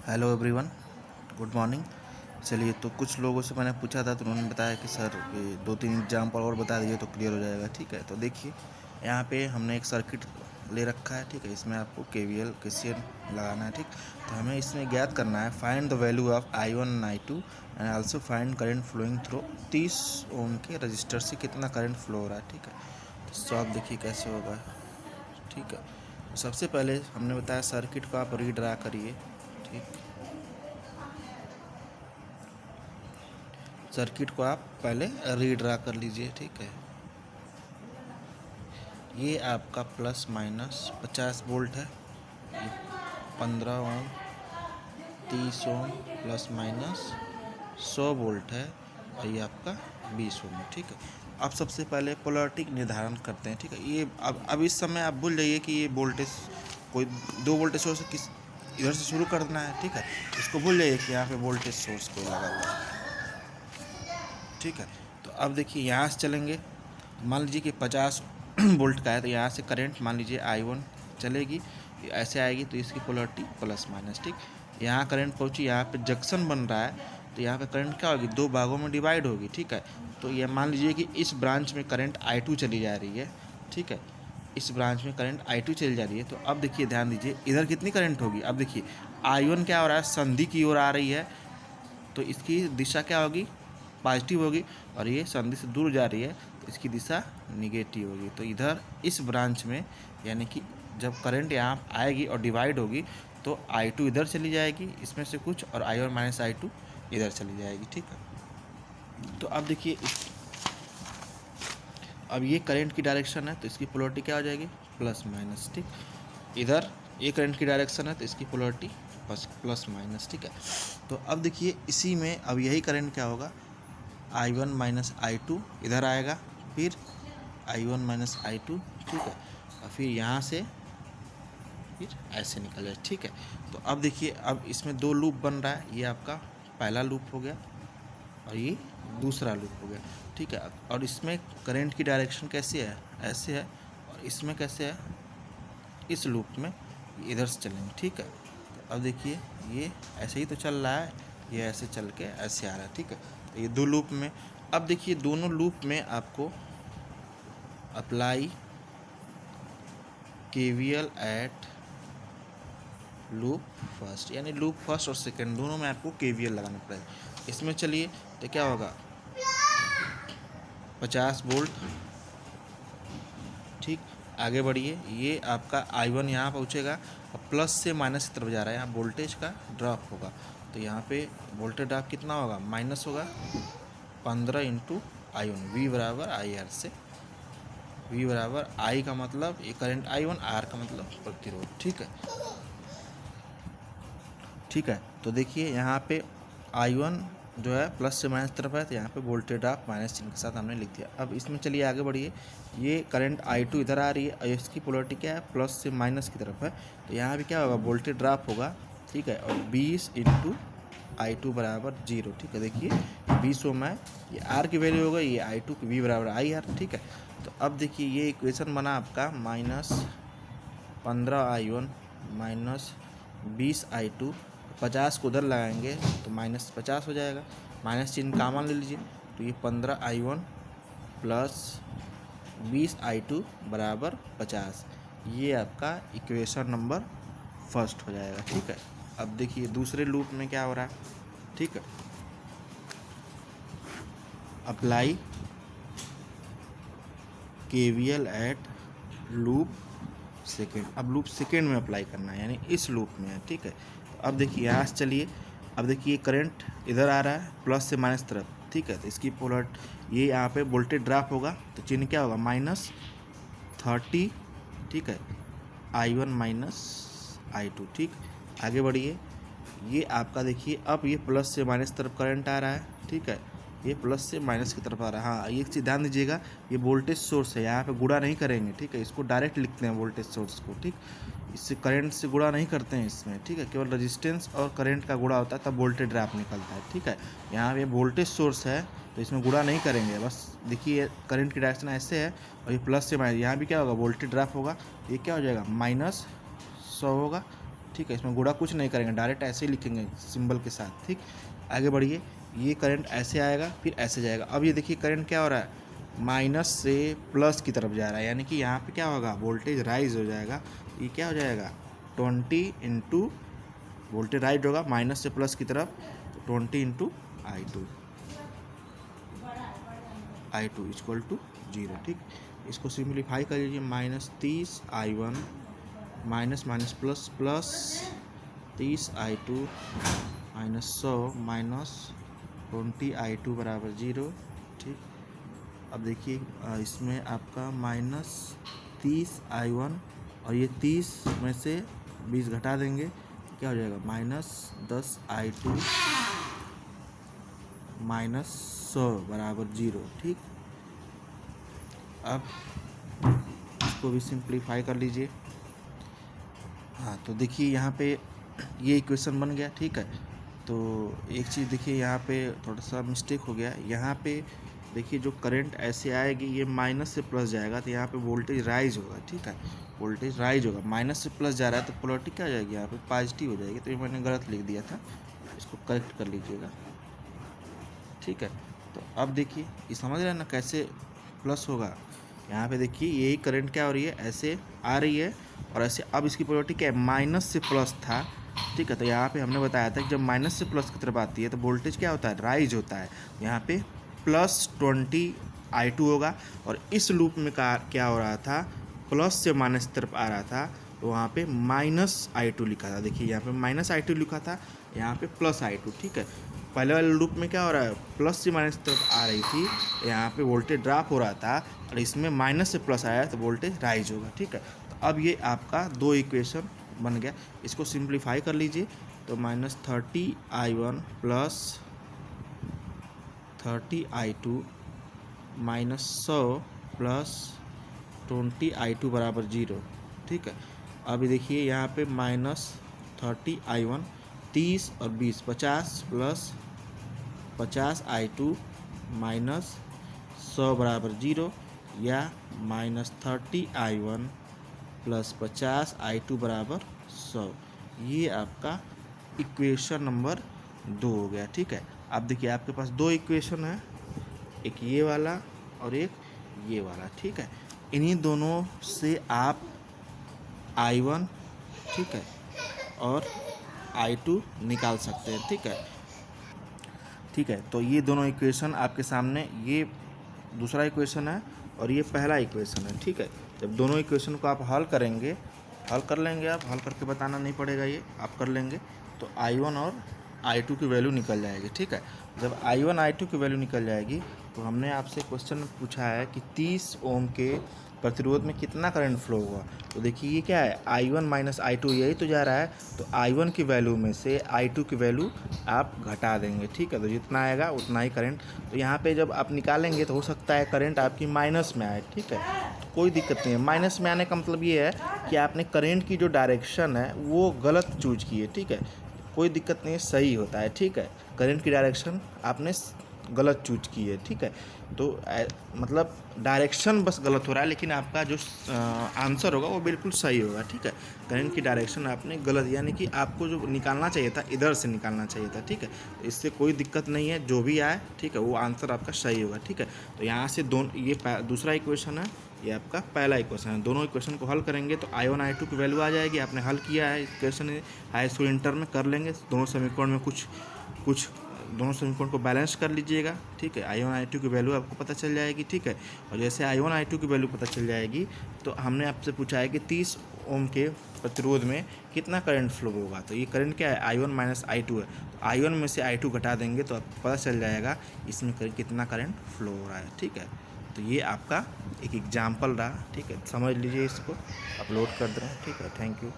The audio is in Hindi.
Hello everyone, good morning. चलिए, तो कुछ लोगों से मैंने पूछा था तो उन्होंने बताया कि सर ये 2-3 एग्जाम्पल और बता दीजिए तो क्लियर हो जाएगा। ठीक है, तो देखिए यहाँ पे हमने एक सर्किट ले रखा है। ठीक है, इसमें आपको केवीएल केसीएल लगाना है। ठीक, तो हमें इसमें ज्ञात करना है find the value of I1 and I2 and also find current flowing through 30 ohm के रजिस्टर से कितना करंट फ्लो हो रहा है। ठीक है, तो सॉल्व देखिए कैसे होगा। ठीक है, तो सबसे पहले हमने बताया सर्किट को आप रीड्रा करिए। ठीक, सर्किट को आप पहले रीड्रा कर लीजिए। ठीक है, ये आपका प्लस माइनस 50 वोल्ट है, ये 15 ओम, 30 ओम प्लस माइनस 100 वोल्ट है, और ये आपका 20 ओम है। ठीक है, अब सबसे पहले पोलैरिटी निर्धारण करते हैं। ठीक है, ये अब इस समय आप भूल जाइए कि ये वोल्टेज कोई 2 वोल्टेज सोर्स किस इधर से शुरू कर देना है। ठीक है, इसको भूल जाइए कि यहाँ पे वोल्टेज सोर्स कोई लगा हुआ है। ठीक है, तो अब देखिए यहाँ से चलेंगे, मान लीजिए कि 50 वोल्ट का है, तो यहाँ से करंट मान लीजिए I1 चलेगी, ऐसे आएगी, तो इसकी पोलैरिटी प्लस माइनस। ठीक, यहाँ करंट पहुँची, यहाँ पे जंक्शन बन रहा है, तो यहाँ पे करंट क्या होगी, 2 भागों में डिवाइड होगी। ठीक है, तो ये मान लीजिए कि इस ब्रांच में करंट I2 चली जा रही है। ठीक है, इस ब्रांच में करंट I2 चली जा रही है, तो अब देखिए ध्यान दीजिए इधर कितनी करंट होगी। अब देखिए I1 क्या हो रहा है, संधि की ओर आ रही है, तो इसकी दिशा क्या होगी, पॉजिटिव होगी, और ये संधि से दूर जा रही है तो इसकी दिशा निगेटिव होगी। तो इधर इस ब्रांच में यानी कि जब करंट यहाँ आएगी और डिवाइड होगी तो I2 इधर चली जाएगी इसमें से कुछ, और I1 माइनस I2 इधर चली जाएगी। ठीक है, तो अब देखिए अब ये करंट की डायरेक्शन है तो इसकी पोलैरिटी क्या हो जाएगी, प्लस माइनस। ठीक, इधर ये करंट की डायरेक्शन है तो इसकी पोलैरिटी प्लस माइनस। ठीक है, तो अब देखिए इसी में अब यही करंट क्या होगा, I1 माइनस I2 इधर आएगा, फिर I1 माइनस I2। ठीक है, और फिर यहाँ से फिर ऐसे निकल जाए। ठीक है, तो अब देखिए अब इसमें 2 लूप बन रहा है, ये आपका पहला लूप हो गया और ये दूसरा लूप हो गया। ठीक है, और इसमें करंट की डायरेक्शन कैसी है, ऐसे है, और इसमें कैसे है, इस लूप में इधर से चलेंगे। ठीक है, तो अब देखिए ये ऐसे ही तो चल रहा है, ये ऐसे चल के ऐसे आ रहा है। ठीक है, तो ये 2 लूप में, अब देखिए दोनों लूप में आपको apply KVL at loop first, यानी लूप फर्स्ट और सेकंड दोनों में आपको KVL लगाना पड़ेगा। इसमें चलिए तो क्या होगा, 50 वोल्ट। ठीक, आगे बढ़िए, ये आपका I1 यहाँ पहुँचेगा और प्लस से माइनस की तरफ जा रहा है, यहाँ वोल्टेज का ड्रॉप होगा, तो यहाँ पे वोल्टेज ड्रॉप कितना होगा, माइनस होगा 15 इंटू I1, V बराबर IR से, V बराबर I का मतलब ये करंट I1, R का मतलब प्रतिरोध। ठीक है, ठीक है, तो देखिए यहाँ पे I1 जो है प्लस से माइनस तरफ है, तो यहाँ पे वोल्टेज ड्रॉप माइनस चिन्ह के साथ हमने लिख दिया। अब इसमें चलिए आगे बढ़िए, ये करंट I2 इधर आ रही है और इसकी पोलैरिटी क्या है, प्लस से माइनस की तरफ है, तो यहाँ पे क्या होगा, वोल्टेज ड्रॉप होगा। ठीक है, और 20 इंटू I2 बराबर 0। ठीक है, देखिए 20 ओम है, ये R की वैल्यू होगा, ये I2 की V बराबर IR। ठीक है, तो अब देखिए ये इक्वेशन बना आपका माइनस 15I1 माइनस 20I2, 50 को उधर लगाएंगे तो माइनस 50 हो जाएगा, माइनस चिन्ह कॉमन ले लीजिए, तो ये 15I1 प्लस 20I2 बराबर 50, ये आपका इक्वेशन नंबर फर्स्ट हो जाएगा। ठीक है, अब देखिए दूसरे लूप में क्या हो रहा है। ठीक है, apply KVL at loop second, अब लूप सेकेंड में अप्लाई करना है, यानी इस लूप में है। ठीक है, तो अब देखिए यहाँ से चलिए, अब देखिए करंट इधर आ रहा है प्लस से माइनस तरफ। ठीक है, तो इसकी पोलर ये यहाँ पे वोल्टेज ड्रॉप होगा, तो चिन्ह क्या होगा, -30। ठीक है, I1 माइनस I2। ठीक, आगे बढ़िए, ये आपका देखिए अब ये प्लस से माइनस तरफ करंट आ रहा है। ठीक है, ये प्लस से माइनस की तरफ आ रहा है। हाँ, एक चीज़ ध्यान दीजिएगा, ये वोल्टेज सोर्स है, यहाँ पे गुणा नहीं करेंगे। ठीक है, इसको डायरेक्ट लिखते हैं वोल्टेज सोर्स को। ठीक, इससे करंट से गुणा नहीं करते हैं इसमें। ठीक है, केवल रेजिस्टेंस और करंट का गुणा होता है तब वोल्टेज ड्रॉप निकलता है। ठीक है, यहाँ पे वोल्टेज सोर्स है तो इसमें गुणा नहीं करेंगे, बस देखिए करंट की डायरेक्शन ऐसे है और ये प्लस से माइनस, यहाँ भी क्या होगा, वोल्टेज ड्रॉप होगा, ये क्या हो जाएगा, -100 होगा, ठीक है, इसमें गुणा कुछ नहीं करेंगे, डायरेक्ट ऐसे ही लिखेंगे सिंबल के साथ। ठीक, आगे बढ़िए, ये करंट ऐसे आएगा फिर ऐसे जाएगा। अब ये देखिए करंट क्या हो रहा है, माइनस से प्लस की तरफ जा रहा है, यानी कि यहाँ पे क्या होगा, वोल्टेज राइज हो जाएगा। ये क्या हो जाएगा, 20 इंटू वोल्टेज राइज होगा माइनस से प्लस की तरफ, 20 इंटू I2 इक्वल टू 0। ठीक, इसको सिंप्लीफाई कर लीजिए, -30 I1 minus minus plus plus 30 I2 -100 -20 I2 बराबर 0। ठीक, अब देखिए इसमें आपका -30 I1 और ये 30 में से 20 घटा देंगे, क्या हो जाएगा, -10 I2 -100 बराबर 0। ठीक, अब इसको भी सिंप्लीफाई कर लीजिए। हाँ, तो देखिए यहाँ पे ये इक्वेशन बन गया। ठीक है, तो एक चीज़ देखिए यहाँ पे थोड़ा सा मिस्टेक हो गया। यहाँ पे देखिए जो करंट ऐसे आएगी ये माइनस से प्लस जाएगा, तो यहाँ पे वोल्टेज राइज होगा। ठीक है, वोल्टेज राइज होगा, माइनस से प्लस जा रहा है तो पोलैरिटी क्या हो जाएगी, यहाँ पे पॉजिटिव हो जाएगी। तो ये मैंने गलत लिख दिया था, इसको करेक्ट कर लीजिएगा। ठीक है, तो अब देखिए ये समझ रहे हैं ना कैसे प्लस होगा। यहाँ पे देखिए यही करंट क्या हो रही है, ऐसे आ रही है और ऐसे। अब इसकी पोलैरिटी क्या है, माइनस से प्लस था। ठीक है, तो यहाँ पे हमने बताया था कि जब माइनस से प्लस की तरफ आती है तो वोल्टेज क्या होता है, राइज होता है। यहाँ पे +20 I2 होगा और इस लूप में क्या हो रहा था, प्लस से माइनस की तरफ आ रहा था, तो वहाँ पे -I2 लिखा था। देखिए यहाँ पे -I2 लिखा था, यहाँ पे +I2। ठीक है, पहले वाले लूप में क्या हो रहा है, प्लस से माइनस की तरफ आ रही थी, यहाँ पे वोल्टेज ड्रॉप हो रहा था और इसमें माइनस से प्लस आया तो वोल्टेज राइज होगा। ठीक है, तो अब ये आपका 2 इक्वेशन बन गया। इसको सिंप्लीफाई कर लीजिए, तो -30 I1 plus 30 I2 -100 plus 20 I2 बराबर 0। ठीक है, अब देखिए यहाँ पे -30 I1 30 और 20 50 प्लस 50 I2 -100 बराबर 0, या -30 I1 प्लस 50 I2 बराबर 100। ये आपका इक्वेशन नंबर 2 हो गया। ठीक है, अब देखिए आपके पास 2 इक्वेशन है, एक ये वाला और एक ये वाला। ठीक है, इन्हीं दोनों से आप I1, ठीक है, और I2 निकाल सकते हैं। ठीक है, ठीक है, तो ये दोनों इक्वेशन आपके सामने, ये दूसरा इक्वेशन है और ये पहला इक्वेशन है। ठीक है, जब दोनों इक्वेशन को आप हल करेंगे, हल कर लेंगे, आप हल करके बताना नहीं पड़ेगा, ये आप कर लेंगे, तो I1 और I2 की वैल्यू निकल जाएगी। ठीक है, जब I1 I2 की वैल्यू निकल जाएगी तो हमने आपसे क्वेश्चन में पूछा है कि 30 ओम के प्रतिरोध में कितना करंट फ्लो हुआ। तो देखिए ये क्या है, I1 माइनस I2 यही तो जा रहा है, तो I1 की वैल्यू में से I2 की वैल्यू आप घटा देंगे। ठीक है, तो जितना आएगा उतना ही करंट। तो यहाँ पे जब आप निकालेंगे तो हो सकता है करंट आपकी माइनस में आए। ठीक है, कोई दिक्कत नहीं है। माइनस में आने का मतलब ये है कि आपने करंट की जो डायरेक्शन है वो गलत चूज की है। ठीक है, कोई दिक्कत नहीं है, सही होता है। ठीक है, करंट की डायरेक्शन आपने गलत चूज की है। ठीक है, तो मतलब डायरेक्शन बस गलत हो रहा है, लेकिन आपका जो आंसर होगा वो बिल्कुल सही होगा। ठीक है, करंट की डायरेक्शन आपने गलत, यानी कि आपको जो निकालना चाहिए था इधर से निकालना चाहिए था। ठीक है, इससे कोई दिक्कत नहीं है, जो भी आए ठीक है वो आंसर आपका सही होगा। ठीक है, तो यहाँ से ये दूसरा इक्वेशन है, ये आपका पहला इक्वेशन है। दोनों इक्वेशन को हल करेंगे तो I1 I2 की वैल्यू आ जाएगी। आपने हल किया है इक्वेशन, हाई स्कूल इंटर में कर लेंगे। दोनों समीकरण में कुछ दोनों समीकरण को बैलेंस कर लीजिएगा। ठीक है, I1 I2 की वैल्यू आपको पता चल जाएगी। ठीक है, और जैसे I1 I2 की वैल्यू पता चल जाएगी तो हमने आपसे पूछा है कि 30 ओम के प्रतिरोध में कितना करंट फ्लो होगा। तो ये करंट क्या है, I1 माइनस I2 है, तो I1 में से I2 घटा देंगे तो आपको पता चल जाएगा इसमें कितना करंट फ्लो हो रहा है। ठीक है, तो ये आपका एक एग्जाम्पल रहा। ठीक है, समझ लीजिए, इसको अपलोड कर दें। ठीक है, थैंक यू।